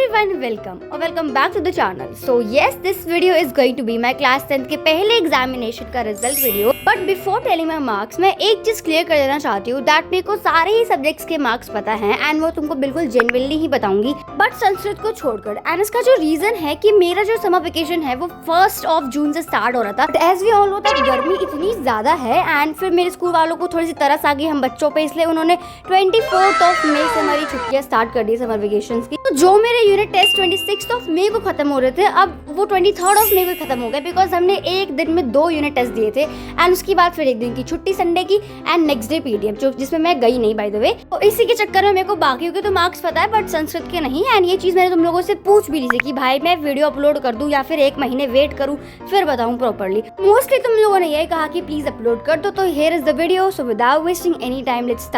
everyone, welcome or welcome back to the channel. So yes, this video is going to be my class 10th के पहले examination का result video. But before telling my marks मैं एक चीज clear कर देना चाहती हूँ दैट मेरे को सारे ही सब्जेक्ट्स के मार्क्स पता हैं एंड वो तुमको बिल्कुल जेन्युइनली ही बताऊंगी बट संस्कृत को छोड़कर. एंड इसका जो रीजन है कि मेरा जो समर वेकेशन है वो 1 जून से स्टार्ट हो रहा था. As we all know that गर्मी इतनी ज्यादा है एंड फिर मेरे स्कूल वालों को थोड़ी सी तरस आ गई हम बच्चों पे, इसलिए उन्होंने 24 मई से हमारी छुट्टियां स्टार्ट कर दी समर वेकेशन की. तो जो मेरे यूनिट टेस्ट 26 मई को खत्म हो रहे थे अब वो 23 मई को खत्म हो गए बिकॉज हमने एक दिन में 2 यूनिट टेस्ट दिए थे एंड उसके बाद फिर एक दिन की छुट्टी संडे की एंड नेक्स्ट डे पीडीएफ जो जिसमें मैं गई नहीं बाय द वे. तो इसी के चक्कर में मेरे को बाकियों के तो मार्क्स पता है बट संस्कृत के नहीं. एंड ये चीज मैंने तुम लोगों से पूछ भी ली थी कि भाई मैं वीडियो अपलोड कर दूं या फिर 1 महीने वेट करूं फिर बताऊं प्रॉपर्ली. मोस्टली तुम लोगों ने यही कहा कि प्लीज अपलोड कर दो. तो here is the video. So without wasting any time let's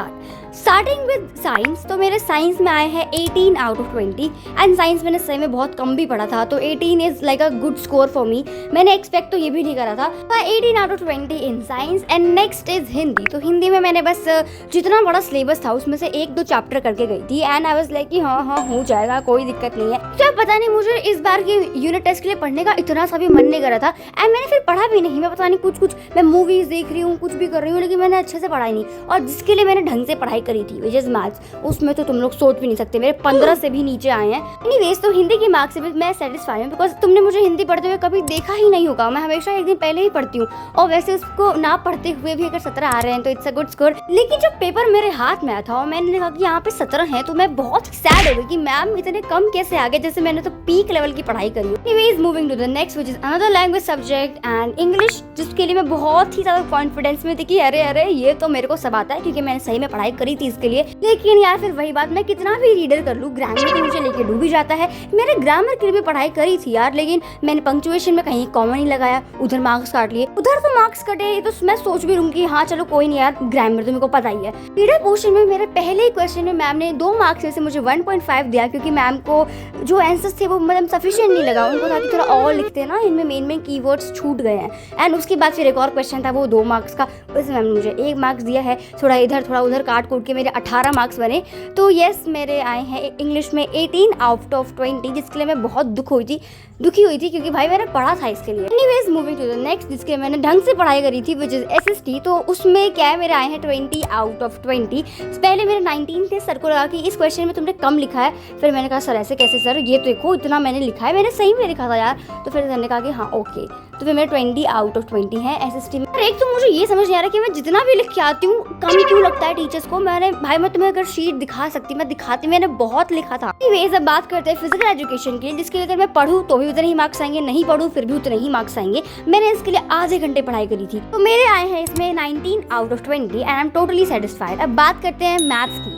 starting with science. तो मेरे साइंस में आए हैं 18 आउट ऑफ 20 एंड साइंस मैंने सही में बहुत कम भी पढ़ा था तो 18 is like a good score for me. मैंने एक्सपेक्ट तो ये भी नहीं करा था. 18 out of 20 in science. And next is Hindi. तो हिंदी में मैंने बस जितना बड़ा सिलेबस था उसमें से 1-2 चैप्टर करके गई थी एंड आई वाज लाइक कि हाँ हो जाएगा कोई दिक्कत नहीं है. क्या पता नहीं मुझे इस बार के यूनिट टेस्ट के लिए पढ़ने का इतना सा भी मन नहीं करा था एंड मैंने फिर पढ़ा भी नहीं. मैं पता नहीं कुछ मैं मूवीज देख रही हूँ कुछ भी कर रही हूँ लेकिन मैंने अच्छे से पढ़ाई नहीं. और जिसके लिए मैंने ढंग से पढ़ाई करी थी विच इज मैथ्स, उसमें तो तुम लोग सोच भी नहीं सकते मेरे 15 से भी नीचे आए हैं. एनीवेज तो हिंदी की मार्क्स से भी मैं सेटिस्फाई हूँ बिकॉज तुमने मुझे हिंदी पढ़ते हुए कभी देखा ही नहीं होगा. मैं हमेशा एक दिन पहले ही पढ़ती हूँ और वैसे उसको ना पढ़ते हुए भी अगर 17 आ रहे हैं तो इट्स अ गुड स्कोर. लेकिन जब पेपर मेरे हाथ में आया था और मैंने देखा कि यहाँ पे 17 हैं तो मैं बहुत सैड हो गई कि मैम इतने कम कैसे आ गए जैसे मैंने तो पीक लेवल की पढ़ाई करी. Anyways moving to the next which is another language subject and English, जिसके लिए मैं बहुत ही ज्यादा कॉन्फिडेंस में थी कि अरे ये तो मेरे को सब आता है क्योंकि मैंने सही में पढ़ाई करी थी इसके लिए. लेकिन यार फिर वही बात, मैं कितना भी रीडर कर लूँ ग्रामर तो मुझे लेके डूब ही जाता है. मैंने ग्रामर के लिए भी पढ़ाई करी थी यार लेकिन मैंने पंक्चुएशन में कहीं कॉमा नहीं लगाया, उधर मार्क्स काट लिए. उधर तो मार्क्स कटे ये तो मैं सोच भी लूंगी हाँ चलो कोई नहीं यार ग्रामर तो मेरे को पता ही है. रीडर पोर्शन में मेरे पहले ही क्वेश्चन में मैम ने 2 मार्क्स में से मुझे 1.5 दिया क्योंकि मैम को जो आंसर्स थे वो मतलब सफिशिएंट नहीं लगा. उनको था कि थोड़ा और लिखते हैं ना, इनमें मेन कीवर्ड्स छूट गए हैं. एंड उसके बाद फिर एक और क्वेश्चन था वो 2 मार्क्स का, उसमें मैम ने मुझे 1 मार्क्स दिया है. थोड़ा इधर थोड़ा उधर काट कूट के मेरे 18 मार्क्स बने. तो यस मेरे आए हैं इंग्लिश में 18 आउट ऑफ 20 जिसके लिए मैं बहुत दुखी हुई थी क्योंकि भाई मैंने पढ़ा था इसके लिए. Anyways moving to the next जिसके लिए मैंने ढंग से पढ़ाई करी थी विच इज एसएसटी. तो उसमें क्या है मेरे आए हैं 20 आउट ऑफ 20. पहले मेरे 19 थे, सर को लगा कि इस क्वेश्चन में तुमने कम लिखा है. फिर मैंने कहा सर ऐसे कैसे सर, ये तो देखो इतना मैंने लिखा है, मैंने सही में लिखा था यार. तो फिर सर ने कहा कि हाँ ओके. तो फिर मेरे 20 आउट ऑफ 20 है एसएसटी में. एक तो मुझे ये समझ नहीं आ रहा कि मैं जितना भी लिख के आती हूँ कम क्यों लगता है टीचर्स को. मैं तुम्हें अगर शीट दिखा सकती मैं दिखाती, मैंने बहुत लिखा था. अब बात करते हैं फिजिकल एजुकेशन की जिसके लिए अगर मैं पढ़ूँ तो भी उतने ही मार्क्स आएंगे, नहीं पढ़ूँ फिर भी उतने ही मार्क्स आएंगे. मैंने इसके लिए आधे घंटे पढ़ाई करी थी. तो मेरे आए हैं इसमें 19 out of 20 and I am totally satisfied. अब बात करते हैं मैथ्स की.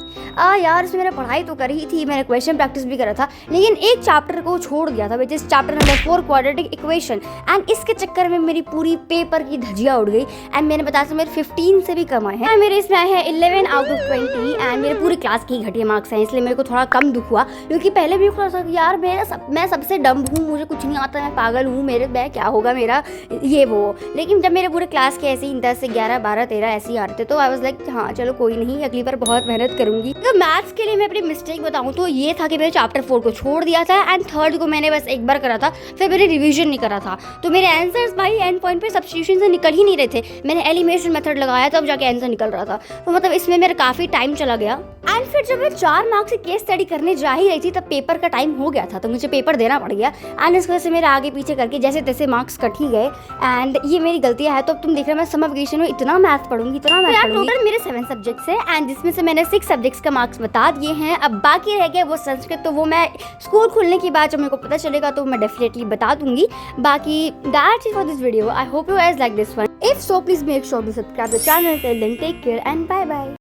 यार इसमें मैंने पढ़ाई तो करी ही थी, मैंने क्वेश्चन प्रैक्टिस भी करा था लेकिन एक चैप्टर को छोड़ दिया था which is chapter number 4 quadratic equation. And इसके चक्कर में मेरी पूरी पेपर की धजिया उड़ गई एंड मैंने बताया मेरे 15 से भी कम आए हैं. मेरे इसमें आए हैं 11 आउट ऑफ 20 एंड मेरे पूरी क्लास की घटिया मार्क्स हैं इसलिए मेरे को थोड़ा कम दुख हुआ क्योंकि पहले भी थोड़ा सा यार मैं सबसे डम हूँ, मुझे कुछ नहीं आता, मैं पागल हूँ, मैं क्या होगा मेरा ये वो. लेकिन जब मेरे पूरे क्लास के ऐसे ही 10 से 11 12 13 ऐसे ही आ रहे थे तो आई वाज लाइक हाँ चलो कोई नहीं अगली बार बहुत मेहनत करूंगी. तो मैथ्स के लिए मैं अपनी मिस्टेक बताऊँ तो ये था कि मैंने चैप्टर 4 को छोड़ दिया था एंड 3rd को मैंने बस एक बार करा था, फिर मैंने रिविजन नहीं करा था. तो मेरे आंसर्स भाई एंड पॉइंट पे सब्स्टिट्यूशन से निकल ही नहीं रहे थे. मैंने एलिमिनेशन मेथड लगाया तब जाके आंसर निकल रहा था. तो मतलब इसमें मेरा काफ़ी टाइम चला गया. एंड फिर जब मैं 4 मार्क्स की केस स्टडी करने जा ही रही थी तब पेपर का टाइम हो गया था तो मुझे पेपर देना पड़ गया. एंड इस वजह से मेरे आगे पीछे करके जैसे तैसे मार्क्स कट ही गए एंड ये मेरी गलतियाँ है. तो अब तुम देख रहे हो मैं समर वेकेशन में इतना मैथ पढ़ूंगी. टोटल मेरे 7 सब्जेक्ट्स है एंड जिसमें से मैंने 6 सब्जेक्ट्स का मार्क्स बता दिए हैं. अब बाकी रह गया वो संस्कृत, तो वो मैं स्कूल खुलने के बाद जब मेरे को पता चलेगा तो मैं डेफिनेटली बता दूंगी. बाकी that's it for this video. I hope you guys like this one. If so please make sure to subscribe the channel. Till then take care and bye bye.